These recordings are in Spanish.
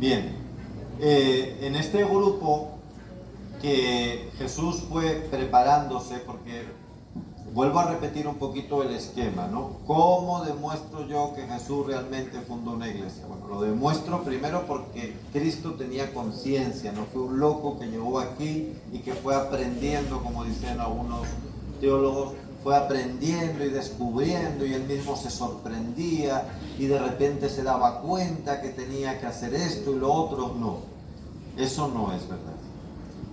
Bien, en este grupo que Jesús fue preparándose, porque vuelvo a repetir un poquito el esquema, ¿no? ¿Cómo demuestro yo que Jesús realmente fundó una iglesia? Bueno, lo demuestro primero porque Cristo tenía conciencia, no fue un loco que llegó aquí y que fue aprendiendo, como dicen algunos teólogos, fue aprendiendo y descubriendo y él mismo se sorprendía y de repente se daba cuenta que tenía que hacer esto y lo otro. No, eso no es verdad.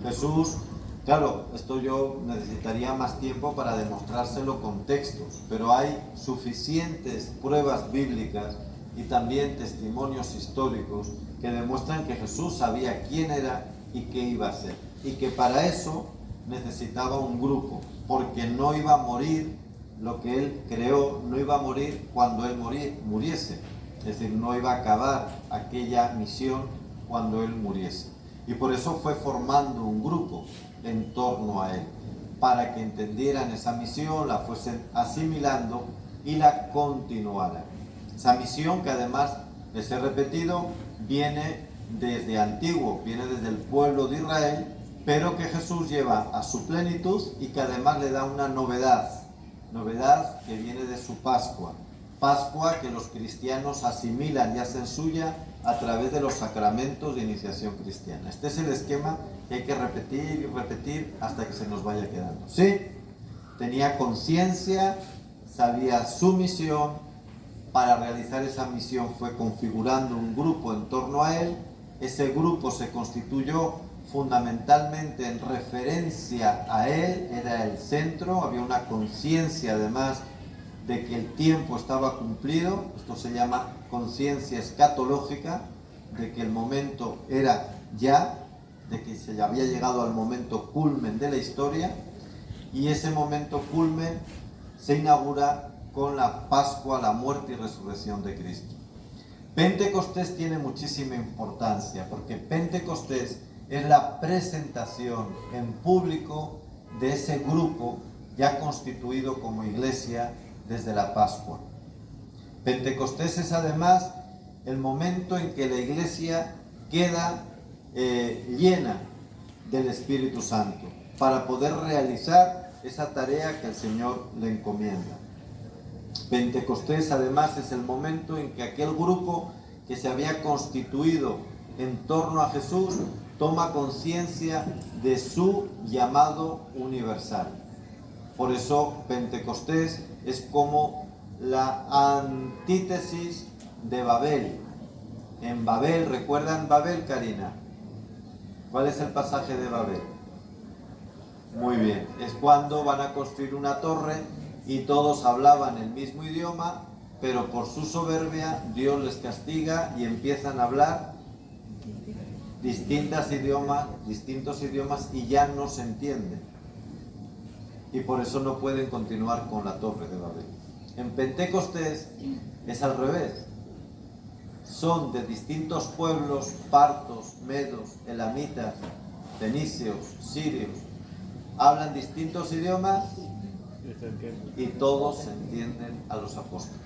Jesús, claro, esto yo necesitaría más tiempo para demostrárselo con textos, pero hay suficientes pruebas bíblicas y también testimonios históricos que demuestran que Jesús sabía quién era y qué iba a hacer, y que para eso necesitaba un grupo, porque no iba a morir lo que él creó, no iba a morir cuando él muriese, es decir, no iba a acabar aquella misión cuando él muriese. Y por eso fue formando un grupo en torno a él, para que entendieran esa misión, la fuesen asimilando y la continuaran. Esa misión que además, les he repetido, viene desde antiguo, viene desde el pueblo de Israel, pero que Jesús lleva a su plenitud y que además le da una novedad que viene de su Pascua. Pascua que los cristianos asimilan y hacen suya a través de los sacramentos de iniciación cristiana. Este es el esquema que hay que repetir y repetir hasta que se nos vaya quedando. ¿Sí? Tenía conciencia, sabía su misión. Para realizar esa misión fue configurando un grupo en torno a él. Ese grupo se constituyó fundamentalmente en referencia a él, era el centro, había una conciencia además de que el tiempo estaba cumplido, esto se llama conciencia escatológica, de que el momento era ya, de que se había llegado al momento culmen de la historia, y ese momento culmen se inaugura con la Pascua, la muerte y resurrección de Cristo. Pentecostés tiene muchísima importancia, porque Pentecostés es la presentación en público de ese grupo ya constituido como iglesia desde la Pascua. Pentecostés es además el momento en que la iglesia queda llena del Espíritu Santo para poder realizar esa tarea que el Señor le encomienda. Pentecostés además es el momento en que aquel grupo que se había constituido en torno a Jesús toma conciencia de su llamado universal. Por eso Pentecostés es como la antítesis de Babel. En Babel, ¿recuerdan Babel, Karina? ¿Cuál es el pasaje de Babel? Muy bien, es cuando van a construir una torre y todos hablaban el mismo idioma, pero por su soberbia Dios les castiga y empiezan a hablar distintos idiomas y ya no se entienden. Y por eso no pueden continuar con la torre de Babel. En Pentecostés es al revés. Son de distintos pueblos, partos, medos, elamitas, fenicios, sirios. Hablan distintos idiomas y todos se entienden a los apóstoles.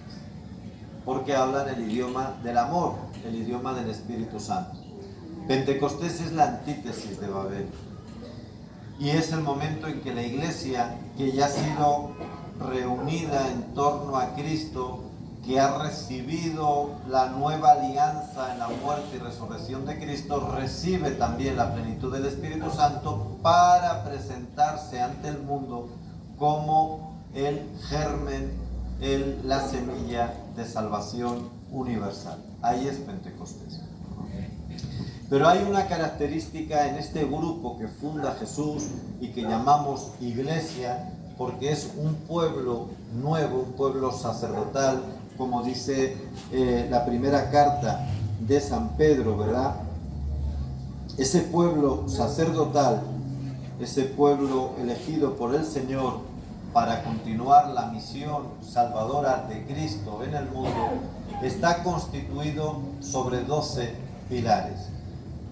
Porque hablan el idioma del amor, el idioma del Espíritu Santo. Pentecostés es la antítesis de Babel. Y es el momento en que la iglesia, que ya ha sido reunida en torno a Cristo, que ha recibido la nueva alianza en la muerte y resurrección de Cristo, recibe también la plenitud del Espíritu Santo para presentarse ante el mundo como el germen, la semilla de salvación universal. Ahí es Pentecostés. Pero hay una característica en este grupo que funda Jesús y que llamamos iglesia, porque es un pueblo nuevo, un pueblo sacerdotal, como dice la primera carta de San Pedro, ¿verdad? Ese pueblo sacerdotal, ese pueblo elegido por el Señor para continuar la misión salvadora de Cristo en el mundo, está constituido sobre 12 pilares,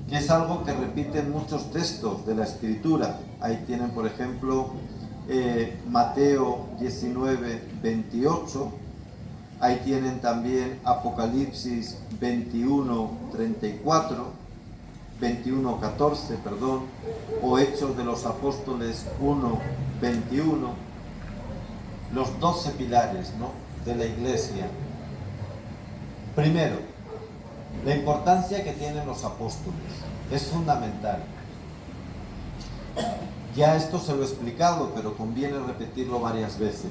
que es algo que repiten muchos textos de la Escritura. Ahí tienen, por ejemplo, Mateo 19, 28, ahí tienen también Apocalipsis 21, 21:14, perdón, o Hechos de los Apóstoles 1:21, los 12 pilares, ¿no?, de la Iglesia. Primero, la importancia que tienen los apóstoles es fundamental. Ya esto se lo he explicado, pero conviene repetirlo varias veces.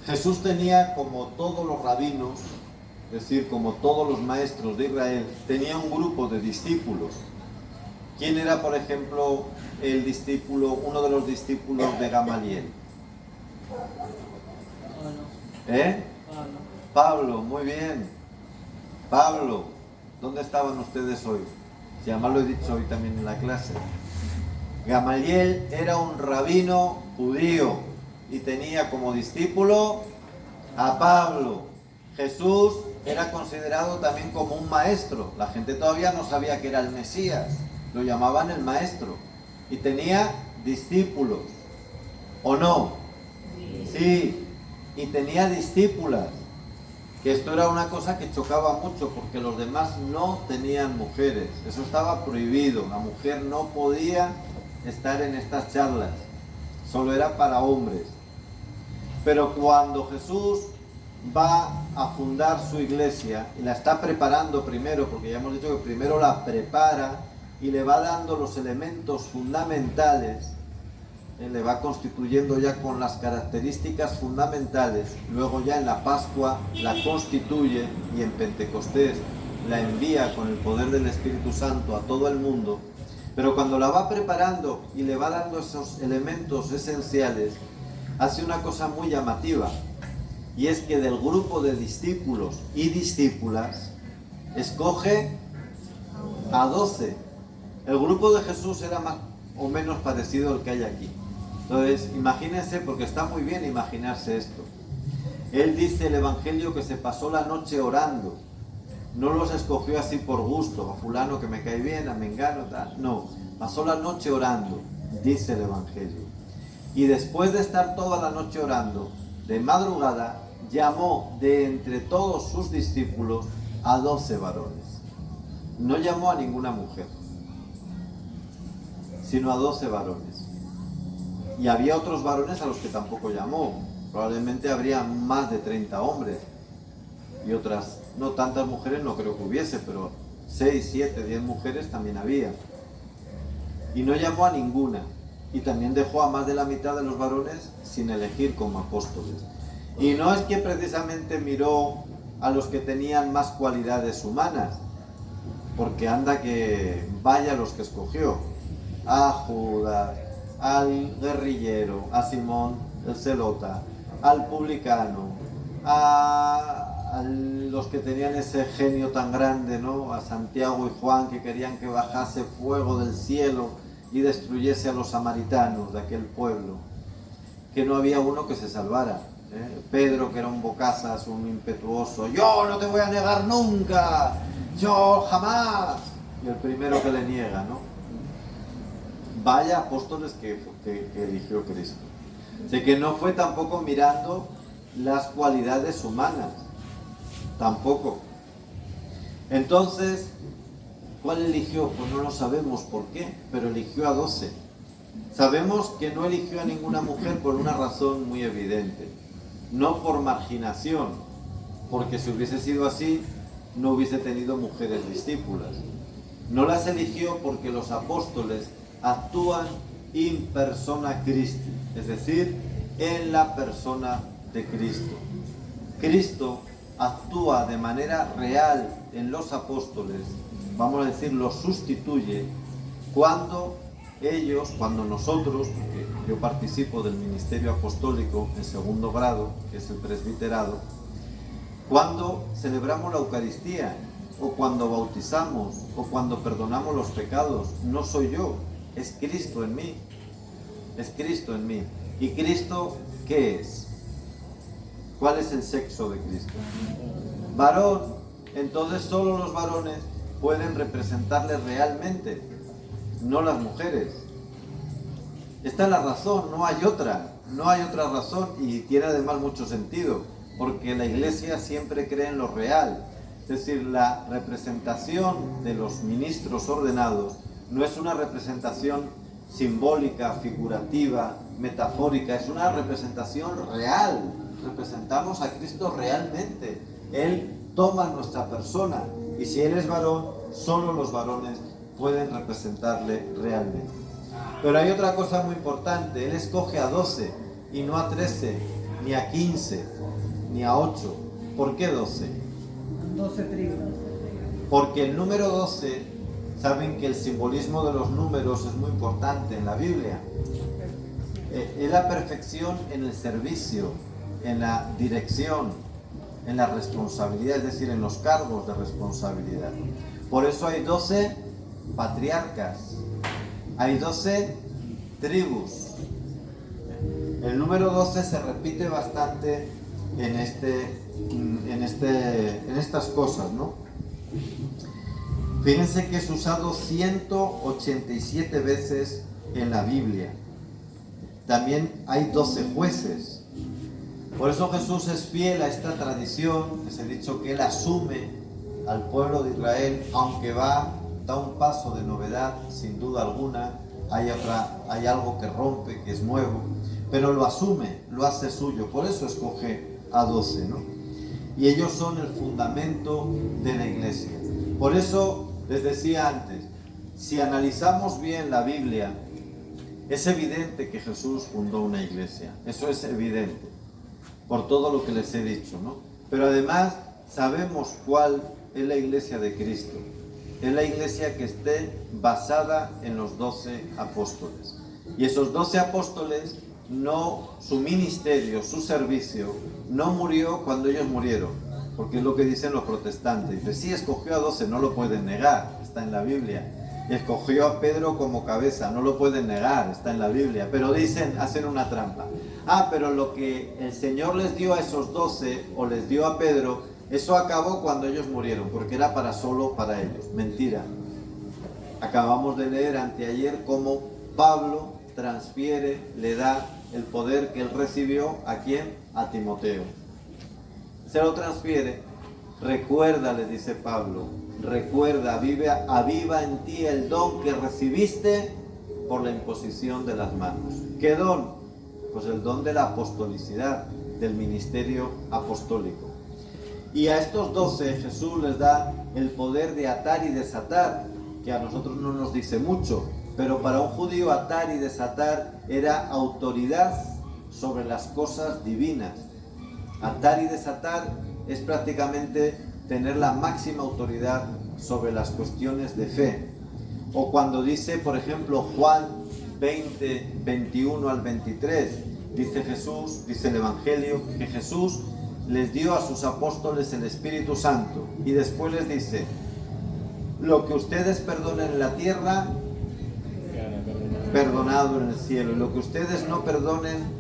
Jesús tenía, como todos los rabinos, es decir, como todos los maestros de Israel, tenía un grupo de discípulos. ¿Quién era, por ejemplo, uno de los discípulos de Gamaliel? Pablo, muy bien. Pablo, ¿dónde estaban ustedes hoy? Si además lo he dicho hoy también en la clase. Gamaliel era un rabino judío y tenía como discípulo a Pablo. Jesús era considerado también como un maestro. La gente todavía no sabía que era el Mesías, lo llamaban el maestro. Y tenía discípulos, ¿o no? Sí, y tenía discípulas. Que esto era una cosa que chocaba mucho, porque los demás no tenían mujeres. Eso estaba prohibido. La mujer no podía estar en estas charlas, solo era para hombres. Pero cuando Jesús va a fundar su iglesia y la está preparando primero, porque ya hemos dicho que primero la prepara y le va dando los elementos fundamentales, le va constituyendo ya con las características fundamentales, luego ya en la Pascua la constituye y en Pentecostés la envía con el poder del Espíritu Santo a todo el mundo. Pero cuando la va preparando y le va dando esos elementos esenciales, hace una cosa muy llamativa, y es que del grupo de discípulos y discípulas escoge a 12. El grupo de Jesús era más o menos parecido al que hay aquí. Entonces, imagínense, porque está muy bien imaginarse esto. Él dice el Evangelio que se pasó la noche orando. No los escogió así por gusto, a fulano que me cae bien, a mengano, tal. No, pasó la noche orando, dice el Evangelio. Y después de estar toda la noche orando, de madrugada, llamó de entre todos sus discípulos a 12 varones. No llamó a ninguna mujer, sino a 12 varones. Y había otros varones a los que tampoco llamó. Probablemente habría más de 30 hombres. Y otras, no tantas mujeres no creo que hubiese, pero 6, 7, 10 mujeres también había. Y no llamó a ninguna. Y también dejó a más de la mitad de los varones sin elegir como apóstoles. Y no es que precisamente miró a los que tenían más cualidades humanas, porque anda que vaya los que escogió. A Judas, al guerrillero, a Simón el celota, al publicano, a los que tenían ese genio tan grande, ¿no?, a Santiago y Juan, que querían que bajase fuego del cielo y destruyese a los samaritanos de aquel pueblo, que no había uno que se salvara. Pedro, que era un bocazas, un impetuoso, yo no te voy a negar nunca, yo jamás, y el primero que le niega, ¿no? Vaya apóstoles que eligió Cristo. Así que no fue tampoco mirando las cualidades humanas, tampoco. Entonces, ¿cuál eligió? Pues no lo sabemos por qué, pero eligió a 12. Sabemos que no eligió a ninguna mujer por una razón muy evidente, no por marginación, porque si hubiese sido así, no hubiese tenido mujeres discípulas. No las eligió porque los apóstoles actúan in persona Christi, es decir, en la persona de Cristo. Cristo actúa de manera real en los apóstoles, vamos a decir, los sustituye cuando nosotros, porque yo participo del ministerio apostólico en segundo grado, que es el presbiterado, cuando celebramos la Eucaristía, o cuando bautizamos, o cuando perdonamos los pecados. No soy yo, es Cristo en mí. Es Cristo en mí. ¿Y Cristo qué es? ¿Cuál es el sexo de Cristo? Varón. Entonces solo los varones pueden representarle realmente, no las mujeres. Esta es la razón, no hay otra razón, y tiene además mucho sentido, porque la Iglesia siempre cree en lo real. Es decir, la representación de los ministros ordenados no es una representación simbólica, figurativa, metafórica, es una representación real. Representamos a Cristo realmente. Él toma nuestra persona y si Él es varón, solo los varones pueden representarle realmente. Pero hay otra cosa muy importante, Él escoge a 12 y no a 13, ni a 15, ni a 8. ¿Por qué 12? 12 tribus. Porque el número 12, saben que el simbolismo de los números es muy importante en la Biblia. Es la perfección en el servicio, en la dirección, en la responsabilidad, es decir, en los cargos de responsabilidad. Por eso hay 12 patriarcas, hay 12 tribus. El número 12 se repite bastante en estas cosas, ¿no? Fíjense que es usado 187 veces en la Biblia. También hay 12 jueces. Por eso Jesús es fiel a esta tradición, que se ha dicho que Él asume al pueblo de Israel, aunque da un paso de novedad, sin duda alguna, hay algo que rompe, que es nuevo, pero lo asume, lo hace suyo, por eso escoge a 12, ¿no? Y ellos son el fundamento de la iglesia. Por eso les decía antes, si analizamos bien la Biblia, es evidente que Jesús fundó una iglesia, eso es evidente, por todo lo que les he dicho, ¿no? Pero además sabemos cuál es la iglesia de Cristo. Es la iglesia que esté basada en los 12 apóstoles. Y esos 12 apóstoles, su ministerio, su servicio, no murió cuando ellos murieron, porque es lo que dicen los protestantes. Dice, sí, escogió a 12, no lo pueden negar, está en la Biblia. Escogió a Pedro como cabeza, no lo pueden negar, está en la Biblia. Pero hacen una trampa. Pero lo que el Señor les dio a esos 12, o les dio a Pedro, eso acabó cuando ellos murieron, porque era solo para ellos. Mentira. Acabamos de leer anteayer cómo Pablo transfiere, le da el poder que él recibió, ¿a quién? A Timoteo. Se lo transfiere. Recuerda, le dice Pablo, recuerda, aviva en ti el don que recibiste por la imposición de las manos. ¿Qué don? Pues el don de la apostolicidad, del ministerio apostólico. Y a estos 12 Jesús les da el poder de atar y desatar, que a nosotros no nos dice mucho, pero para un judío atar y desatar era autoridad sobre las cosas divinas. Atar y desatar es prácticamente tener la máxima autoridad sobre las cuestiones de fe. O cuando dice, por ejemplo, Juan 20, 21 al 23, dice el Evangelio, que Jesús les dio a sus apóstoles el Espíritu Santo y después les dice, lo que ustedes perdonen en la tierra, perdonado en el cielo, y lo que ustedes no perdonen.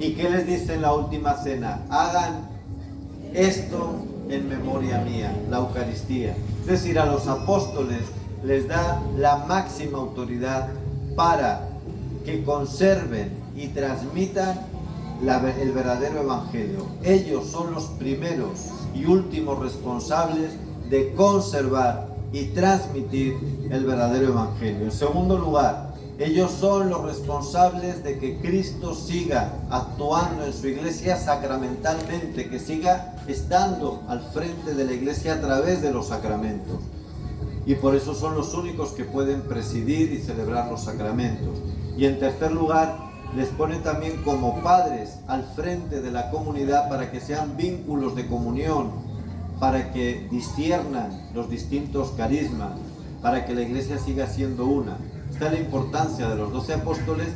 ¿Y qué les dice en la última cena? Hagan esto en memoria mía, la Eucaristía. Es decir, a los apóstoles les da la máxima autoridad para que conserven y transmitan el verdadero evangelio. Ellos son los primeros y últimos responsables de conservar y transmitir el verdadero evangelio. En segundo lugar, ellos son los responsables de que Cristo siga actuando en su iglesia sacramentalmente, que siga estando al frente de la iglesia a través de los sacramentos. Y por eso son los únicos que pueden presidir y celebrar los sacramentos. Y en tercer lugar, les pone también como padres al frente de la comunidad para que sean vínculos de comunión, para que disciernan los distintos carismas, para que la iglesia siga siendo una. Esta es la importancia de los 12 apóstoles,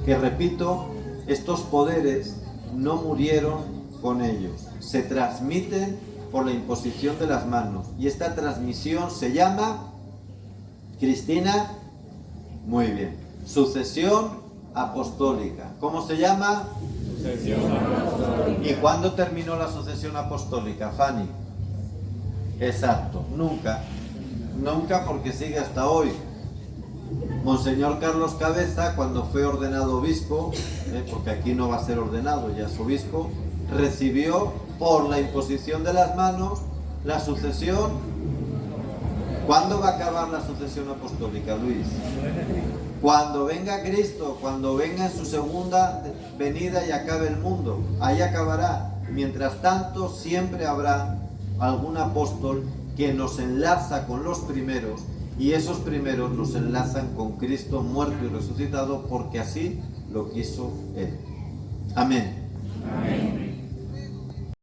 que repito, estos poderes no murieron con ellos, se transmiten por la imposición de las manos. Y esta transmisión se llama, Cristina, muy bien, sucesión apostólica. ¿Cómo se llama? Sucesión apostólica. ¿Y cuándo terminó la sucesión apostólica, Fanny? Exacto, nunca, porque sigue hasta hoy. Monseñor Carlos Cabeza, cuando fue ordenado obispo, porque aquí no va a ser ordenado, ya es obispo, recibió por la imposición de las manos, la sucesión. ¿Cuándo va a acabar la sucesión apostólica, Luis? Cuando venga Cristo, cuando venga en su segunda venida y acabe el mundo. Ahí acabará. Mientras tanto, siempre habrá algún apóstol que nos enlaza con los primeros, y esos primeros nos enlazan con Cristo muerto y resucitado, porque así lo quiso Él. Amén. Amén.